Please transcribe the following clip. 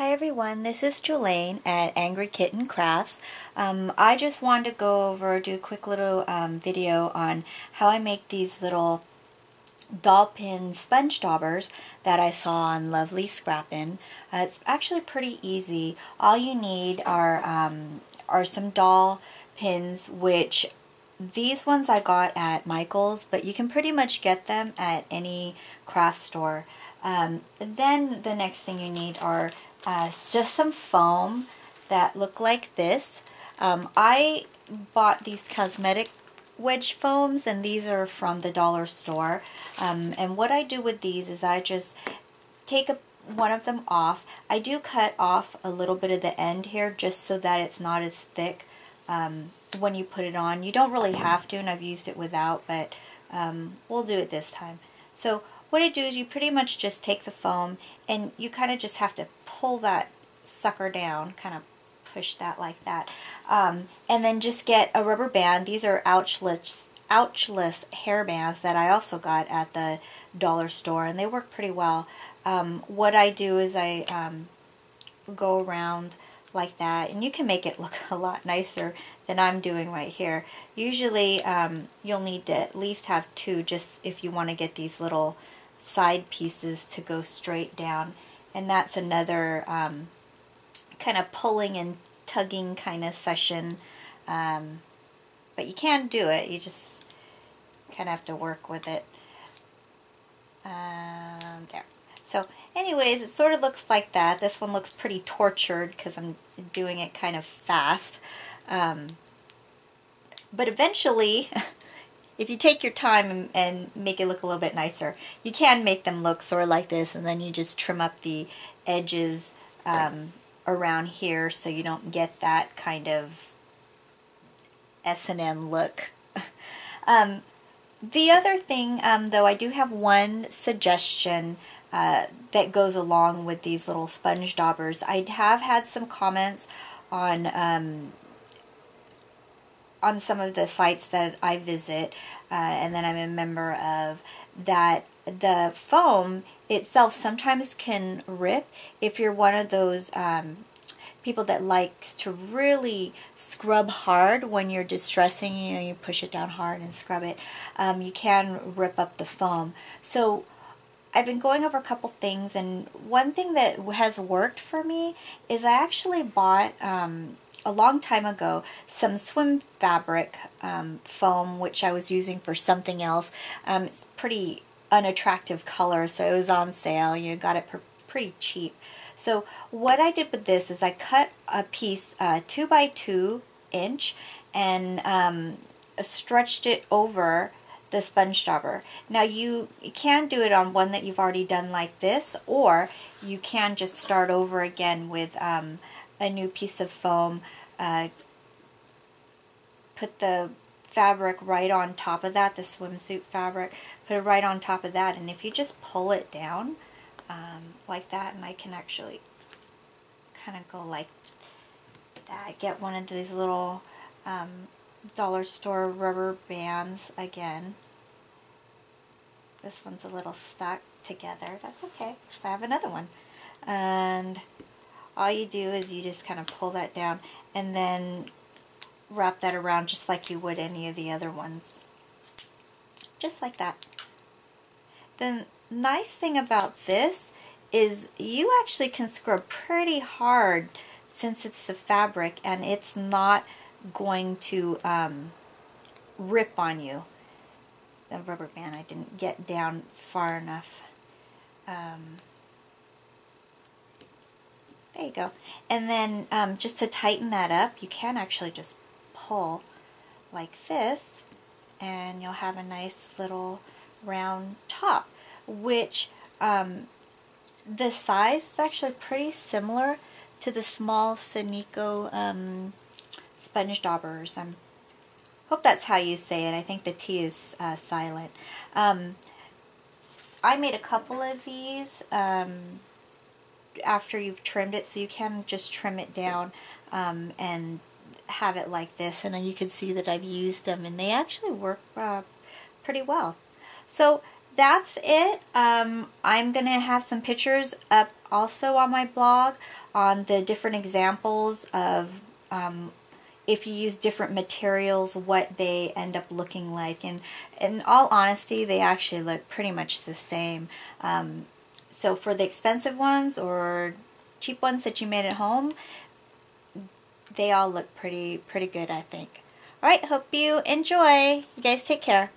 Hi everyone, this is Jolene at Angry Kitten Crafts. I just wanted to do a quick little video on how I make these little doll pin sponge daubers that I saw on Lovely Scrappin'. It's actually pretty easy. All you need are some doll pins, which these ones I got at Michael's, but you can pretty much get them at any craft store. Then the next thing you need are just some foam that look like this. I bought these cosmetic wedge foams, and these are from the dollar store. And what I do with these is I just take one of them off. I do cut off a little bit of the end here just so that it's not as thick when you put it on. You don't really have to, and I've used it without, but we'll do it this time. So what I do is you pretty much just take the foam and you kind of just have to pull that sucker down, kind of push that like that, and then just get a rubber band. These are ouchless hair bands that I also got at the dollar store, and they work pretty well. What I do is I go around like that, and you can make it look a lot nicer than I'm doing right here. Usually you'll need to at least have two, just if you want to get these little side pieces to go straight down, and that's another kind of pulling and tugging kind of session, but you can do it. You just kind of have to work with it. There. So anyways, it sort of looks like that. This one looks pretty tortured because I'm doing it kind of fast, but eventually if you take your time and make it look a little bit nicer, you can make them look sort of like this, and then you just trim up the edges around here so you don't get that kind of S&M look. The other thing, though, I do have one suggestion that goes along with these little sponge daubers. I have had some comments on some of the sites that I visit and that I'm a member of, that the foam itself sometimes can rip if you're one of those people that likes to really scrub hard when you're distressing. You know, you push it down hard and scrub it. You can rip up the foam. So I've been going over a couple things, and one thing that has worked for me is I actually bought a long time ago some swim fabric foam, which I was using for something else. It's pretty unattractive color, so it was on sale. You got it pretty cheap. So what I did with this is I cut a piece 2 by 2 inch and stretched it over the sponge dauber. Now you can do it on one that you've already done like this, or you can just start over again with a new piece of foam. Put the fabric right on top of that, the swimsuit fabric, put it right on top of that, and if you just pull it down like that, and I can actually kind of go like that, get one of these little dollar store rubber bands again. This one's a little stuck together. That's okay, because I have another one. And all you do is you just kind of pull that down and then wrap that around just like you would any of the other ones. Just like that. The nice thing about this is you actually can scrub pretty hard since it's the fabric, and it's not going to rip on you. The rubber band, I didn't get down far enough. There you go. And then just to tighten that up, you can actually just pull like this, and you'll have a nice little round top, which the size is actually pretty similar to the small Sanico sponge daubers. I hope that's how you say it. I think the T is silent. I made a couple of these after you've trimmed it, so you can just trim it down and have it like this, and then you can see that I've used them, and they actually work pretty well. So that's it. I'm gonna have some pictures up also on my blog on the different examples of if you use different materials, what they end up looking like. And in all honesty, they actually look pretty much the same. So for the expensive ones or cheap ones that you made at home, they all look pretty good, I think. Alright, hope you enjoy. You guys take care.